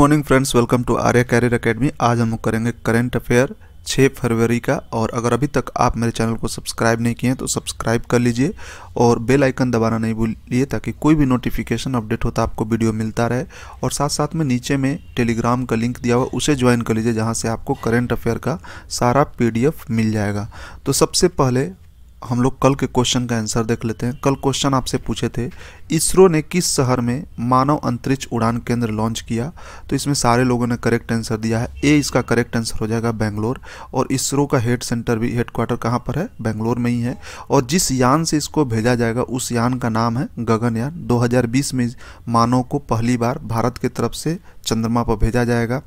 Morning friends, welcome to Arya career academy. आज हम करेंगे करंट अफेयर 6 फरवरी का। और अगर अभी तक आप मेरे चैनल को सब्सक्राइब नहीं किए हैं तो सब्सक्राइब कर लीजिए और बेल आइकन दबाना नहीं भूलिए ताकि कोई भी नोटिफिकेशन अपडेट होता आपको वीडियो मिलता रहे। और साथ साथ में नीचे में टेलीग्राम का लिंक दिया हुआ, उसे ज्वाइन कर लीजिए जहां से आपको करंट अफेयर का सारा PDF मिल जाएगा। तो सबसे पहले हम लोग कल के क्वेश्चन का आंसर देख लेते हैं। कल क्वेश्चन आपसे पूछे थे, इसरो ने किस शहर में मानव अंतरिक्ष उड़ान केंद्र लॉन्च किया? तो इसमें सारे लोगों ने करेक्ट आंसर दिया है। ए इसका करेक्ट आंसर हो जाएगा बेंगलोर। और इसरो का हेड क्वार्टर कहाँ पर है? बेंगलोर में ही है। और जिस यान से इसको भेजा जाएगा उस यान का नाम है गगनयान। 2020 में मानव को पहली बार भारत की तरफ से चंद्रमा पर भेजा जाएगा।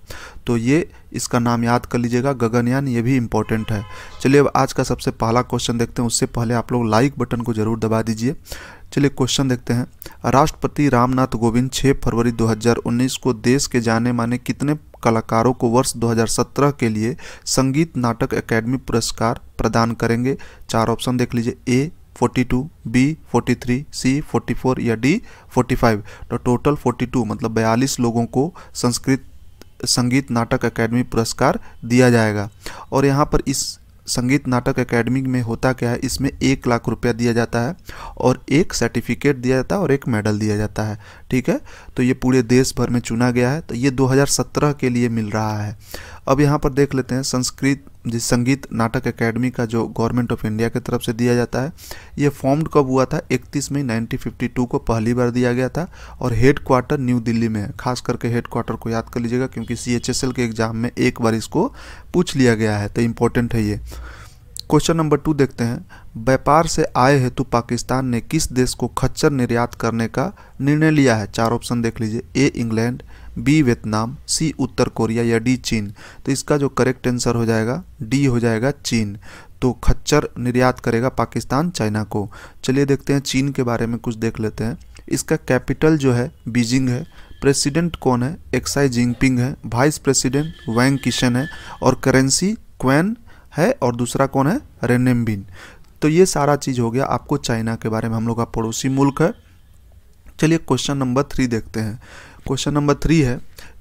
तो ये इसका नाम याद कर लीजिएगा, गगनयान। ये भी इम्पोर्टेंट है। चलिए अब आज का सबसे पहला क्वेश्चन देखते हैं। उससे पहले आप लोग लाइक बटन को जरूर दबा दीजिए। चलिए क्वेश्चन देखते हैं। राष्ट्रपति रामनाथ कोविंद 6 फरवरी 2019 को देश के जाने माने कितने कलाकारों को वर्ष 2017 के लिए संगीत नाटक अकादमी पुरस्कार प्रदान करेंगे? 4 ऑप्शन देख लीजिए। ए 42, बी 43, सी 44 या डी 45। तो टोटल 42 मतलब 42 लोगों को संगीत नाटक अकादमी पुरस्कार दिया जाएगा। और यहाँ पर इस संगीत नाटक अकादमी में होता क्या है, इसमें 1 लाख रुपया दिया जाता है और एक सर्टिफिकेट दिया जाता है और एक मेडल दिया जाता है। ठीक है, तो ये पूरे देश भर में चुना गया है। तो ये 2017 के लिए मिल रहा है। अब यहाँ पर देख लेते हैं संगीत नाटक अकादमी का जो गवर्नमेंट ऑफ इंडिया की तरफ से दिया जाता है। ये फॉर्म्ड कब हुआ था? 31 मई 1952 को पहली बार दिया गया था। और हेड क्वार्टर न्यू दिल्ली में है। खास करके हेड क्वार्टर को याद कर लीजिएगा क्योंकि CHSL के एग्जाम में एक बार इसको पूछ लिया गया है, तो इम्पोर्टेंट है ये। क्वेश्चन नंबर 2 देखते हैं। व्यापार से आय हेतु पाकिस्तान ने किस देश को खच्चर निर्यात करने का निर्णय लिया है? 4 ऑप्शन देख लीजिए। A England, B Vietnam, C उत्तर कोरिया या डी चीन। तो इसका जो करेक्ट आंसर हो जाएगा डी हो जाएगा, चीन। तो खच्चर निर्यात करेगा पाकिस्तान चाइना को। चलिए देखते हैं चीन के बारे में कुछ देख लेते हैं। इसका कैपिटल जो है बीजिंग है। प्रेसिडेंट कौन है? एक्साई जिनपिंग है। वाइस प्रेसिडेंट वैंग किशन है। और करेंसी क्वेन है। और दूसरा कौन है? रेनेम्बिन। तो ये सारा चीज़ हो गया आपको चाइना के बारे में। हम लोग का पड़ोसी मुल्क है। चलिए क्वेश्चन नंबर 3 देखते हैं। क्वेश्चन नंबर 3 है,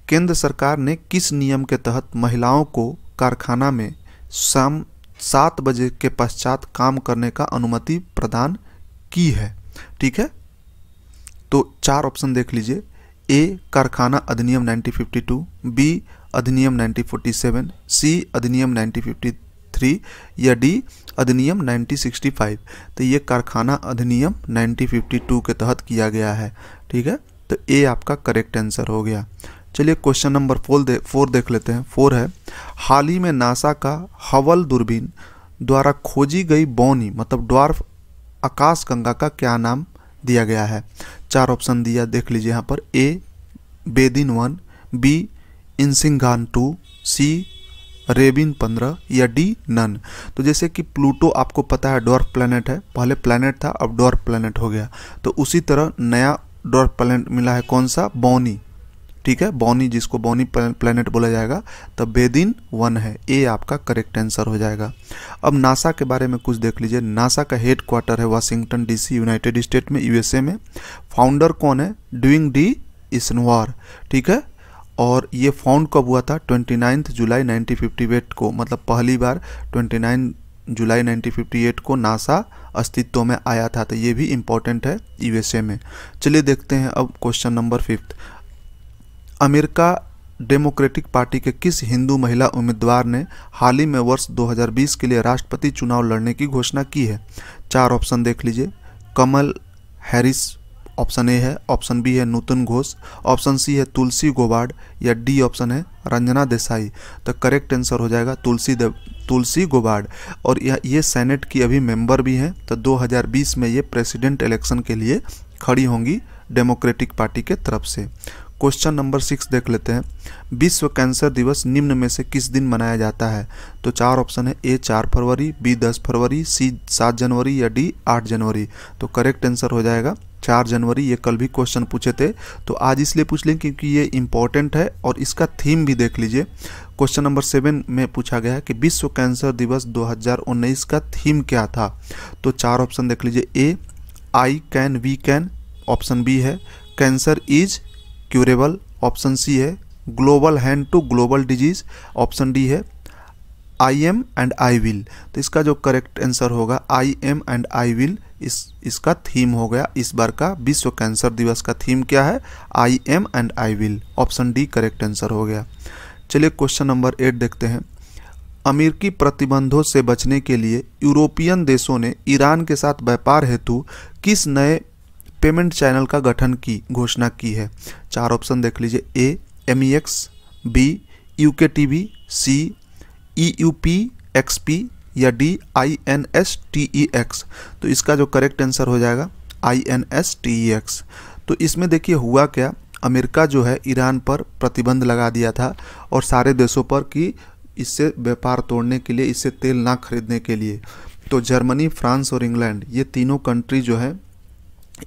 केंद्र सरकार ने किस नियम के तहत महिलाओं को कारखाना में शाम 7 बजे के पश्चात काम करने का अनुमति प्रदान की है? ठीक है, तो 4 ऑप्शन देख लीजिए। ए कारखाना अधिनियम 1952, बी अधिनियम 1947, सी अधिनियम 1953 या डी अधिनियम 1965। तो ये कारखाना अधिनियम 1952 के तहत किया गया है। ठीक है, तो ए आपका करेक्ट आंसर हो गया। चलिए क्वेश्चन नंबर 4 देख लेते हैं। 4 है, हाल ही में नासा का हबल दूरबीन द्वारा खोजी गई बौनी मतलब ड्वार्फ आकाशगंगा का क्या नाम दिया गया है? 4 ऑप्शन दिया देख लीजिए यहाँ पर। ए बेदिन 1, बी इंसिंगान 2, सी रेबिन 15 या डी नन। तो जैसे कि प्लूटो आपको पता है ड्वार्फ प्लैनेट है, पहले प्लैनेट था अब ड्वार्फ प्लैनेट हो गया। तो उसी तरह नया ड्वार्फ प्लैनेट मिला है, कौन सा? बौनी। ठीक है, बौनी, जिसको बौनी प्लैनेट बोला जाएगा। तो बेदिन 1 है। ए आपका करेक्ट आंसर हो जाएगा। अब नासा के बारे में कुछ देख लीजिए। नासा का हेड क्वार्टर है वाशिंगटन DC, यूनाइटेड स्टेट में, USA में। फाउंडर कौन है? ड्यूइंग डी इसनवार। ठीक है, और ये फाउंड कब हुआ था? 29 जुलाई 1958 को, मतलब पहली बार 29 जुलाई 1958 को नासा अस्तित्व में आया था। तो ये भी इम्पोर्टेंट है USA में। चलिए देखते हैं अब question number 5। America democratic party के किस हिंदू महिला उम्मीदवार ने हाल ही में वर्ष 2020 के लिए राष्ट्रपति चुनाव लड़ने की घोषणा की है? 4 ऑप्शन देख लीजिए। कमल हैरिस ऑप्शन ए है, ऑप्शन बी है नूतन घोष, ऑप्शन सी है तुलसी गोबार्ड या डी ऑप्शन है रंजना देसाई। तो करेक्ट आंसर हो जाएगा तुलसी गोबार्ड। और ये सेनेट की अभी मेंबर भी हैं। तो 2020 में ये प्रेसिडेंट इलेक्शन के लिए खड़ी होंगी डेमोक्रेटिक पार्टी के तरफ से। क्वेश्चन नंबर 6 देख लेते हैं। विश्व कैंसर दिवस निम्न में से किस दिन मनाया जाता है? तो 4 ऑप्शन है। ए 4 फरवरी, बी 10 फरवरी, सी 7 जनवरी या डी 8 जनवरी। तो करेक्ट आंसर हो जाएगा 4 जनवरी। ये कल भी क्वेश्चन पूछे थे तो आज इसलिए पूछ लें क्योंकि ये इंपॉर्टेंट है। और इसका थीम भी देख लीजिए। क्वेश्चन नंबर 7 में पूछा गया है कि विश्व कैंसर दिवस 2019 का थीम क्या था? तो 4 ऑप्शन देख लीजिए। A I can we can, option B है cancer is curable, option C है global hand to global disease, option D है I am and I will. तो इसका जो करेक्ट आंसर होगा I am and I will, इसका theme हो गया इस बार का विश्व कैंसर दिवस का थीम क्या है, I am and I will, option D correct answer हो गया। चलिए क्वेश्चन नंबर 8 देखते हैं। अमेरिकी प्रतिबंधों से बचने के लिए यूरोपियन देशों ने ईरान के साथ व्यापार हेतु किस नए पेमेंट चैनल का गठन की घोषणा की है। 4 ऑप्शन देख लीजिए, ए MEX, बी UKTV, सी EUPXP या डी INSTEX। तो इसका जो करेक्ट आंसर हो जाएगा INSTEX। तो इसमें देखिए हुआ क्या, अमेरिका जो है ईरान पर प्रतिबंध लगा दिया था और सारे देशों पर कि इससे व्यापार तोड़ने के लिए, इससे तेल ना खरीदने के लिए। तो जर्मनी, फ्रांस और इंग्लैंड ये तीनों कंट्री जो है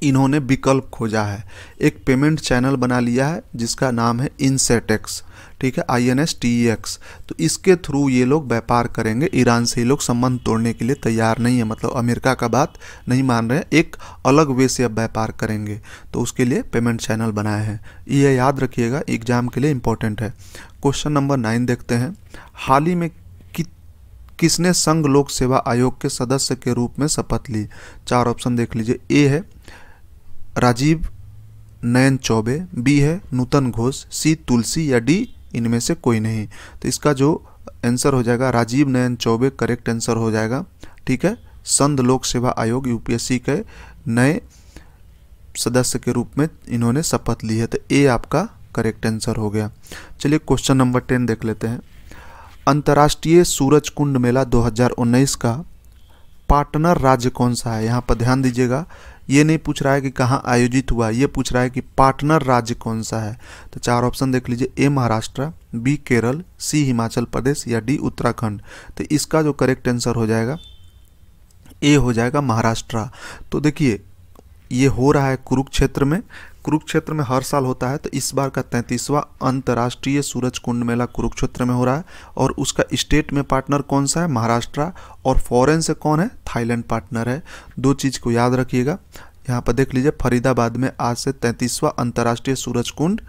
इन्होंने विकल्प खोजा है, एक पेमेंट चैनल बना लिया है जिसका नाम है INSTEX, ठीक है, INSTEX। तो इसके थ्रू ये लोग व्यापार करेंगे, ईरान से ये लोग संबंध तोड़ने के लिए तैयार नहीं है, मतलब अमेरिका का बात नहीं मान रहे हैं, एक अलग वे से अब व्यापार करेंगे, तो उसके लिए पेमेंट चैनल बनाए हैं। ये याद रखिएगा, एग्जाम के लिए इंपॉर्टेंट है। क्वेश्चन नंबर 9 देखते हैं। हाल ही में किसने संघ लोक सेवा आयोग के सदस्य के रूप में शपथ ली। 4 ऑप्शन देख लीजिए, ए है राजीव नयन चौबे, बी है नूतन घोष, सी तुलसी या डी इनमें से कोई नहीं। तो इसका जो आंसर हो जाएगा राजीव नयन चौबे करेक्ट आंसर हो जाएगा, ठीक है। संघ लोक सेवा आयोग UPSC के नए सदस्य के रूप में इन्होंने शपथ ली है, तो ए आपका करेक्ट आंसर हो गया। चलिए क्वेश्चन नंबर 10 देख लेते हैं। अंतर्राष्ट्रीय सूरज कुंड मेला 2019 का पार्टनर राज्य कौन सा है। यहाँ पर ध्यान दीजिएगा, ये नहीं पूछ रहा है कि कहाँ आयोजित हुआ, ये पूछ रहा है कि पार्टनर राज्य कौन सा है। तो 4 ऑप्शन देख लीजिए, ए महाराष्ट्र, बी केरल, सी हिमाचल प्रदेश या डी उत्तराखंड। तो इसका जो करेक्ट आंसर हो जाएगा ए हो जाएगा महाराष्ट्र। तो देखिए ये हो रहा है कुरुक्षेत्र में, कुरुक्षेत्र में हर साल होता है, तो इस बार का 33वां अंतर्राष्ट्रीय सूरज कुंड मेला कुरुक्षेत्र में हो रहा है और उसका स्टेट में पार्टनर कौन सा है, महाराष्ट्र, और फॉरेन से कौन है, थाईलैंड पार्टनर है। 2 चीज़ को याद रखिएगा। यहाँ पर देख लीजिए, फरीदाबाद में आज से 33वां अंतर्राष्ट्रीय सूरज कुंड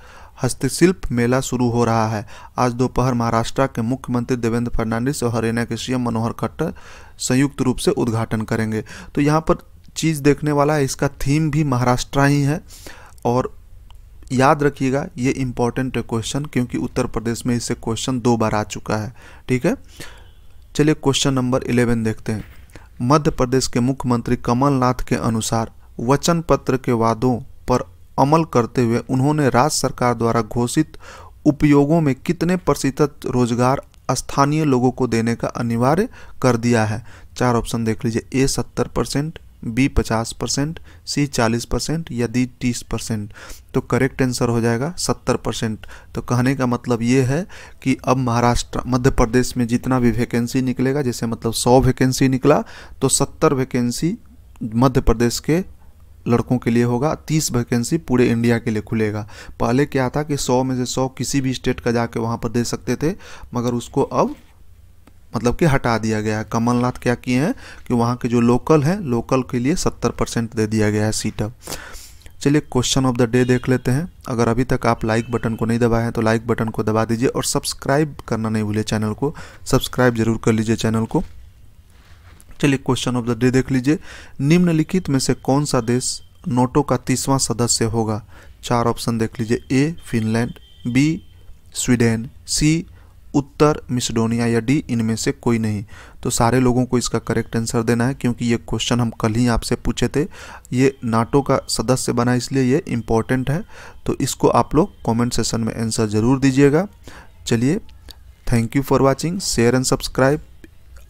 हस्तशिल्प मेला शुरू हो रहा है। आज दोपहर महाराष्ट्र के मुख्यमंत्री देवेंद्र फडणवीस और हरियाणा के CM मनोहर खट्टर संयुक्त रूप से उद्घाटन करेंगे। तो यहाँ पर चीज़ देखने वाला है, इसका थीम भी महाराष्ट्र ही है। और याद रखिएगा ये इम्पॉर्टेंट है क्वेश्चन, क्योंकि उत्तर प्रदेश में इससे क्वेश्चन 2 बार आ चुका है, ठीक है। चलिए क्वेश्चन नंबर 11 देखते हैं। मध्य प्रदेश के मुख्यमंत्री कमलनाथ के अनुसार वचन पत्र के वादों पर अमल करते हुए उन्होंने राज्य सरकार द्वारा घोषित उपयोगों में कितने % रोजगार स्थानीय लोगों को देने का अनिवार्य कर दिया है। 4 ऑप्शन देख लीजिए, ए 70%, बी 50%, सी 40% या डी 30%। तो करेक्ट आंसर हो जाएगा 70%। तो कहने का मतलब ये है कि अब महाराष्ट्र, मध्य प्रदेश में जितना भी वैकेंसी निकलेगा, जैसे मतलब 100 वैकेंसी निकला तो 70 वैकेंसी मध्य प्रदेश के लड़कों के लिए होगा, 30 वैकेंसी पूरे इंडिया के लिए खुलेगा। पहले क्या था कि 100 में से 100 किसी भी स्टेट का जाके वहाँ पर दे सकते थे, मगर उसको अब मतलब कि हटा दिया गया है। कमलनाथ क्या किए हैं कि वहाँ के जो लोकल हैं, लोकल के लिए 70% दे दिया गया है सीट अब। चलिए क्वेश्चन ऑफ द डे देख लेते हैं। अगर अभी तक आप लाइक बटन को नहीं दबाए हैं तो लाइक बटन को दबा दीजिए और सब्सक्राइब करना नहीं भूलिए, चैनल को सब्सक्राइब जरूर कर लीजिए चैनल को। चलिए क्वेश्चन ऑफ द डे देख लीजिए। निम्नलिखित में से कौन सा देश नोटो का 30वां सदस्य होगा। 4 ऑप्शन देख लीजिए, ए फिनलैंड, बी स्वीडन, सी उत्तर मिसडोनिया या डी इनमें से कोई नहीं। तो सारे लोगों को इसका करेक्ट आंसर देना है, क्योंकि ये क्वेश्चन हम कल ही आपसे पूछे थे। ये नाटो का सदस्य बना, इसलिए ये इम्पोर्टेंट है। तो इसको आप लोग कमेंट सेशन में आंसर ज़रूर दीजिएगा। चलिए, thank you for watching, share and subscribe.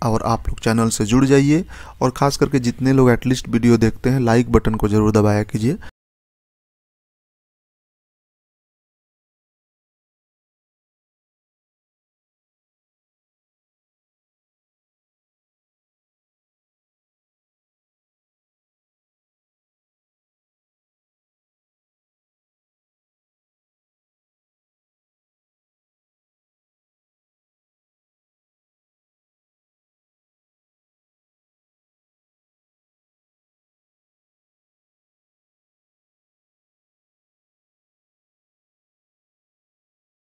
और आप लोग चैनल से जुड़ जाइए और ख़ास करके जितने लोग एटलीस्ट वीडियो देखते हैं लाइक बटन को ज़रूर दबाया कीजिए।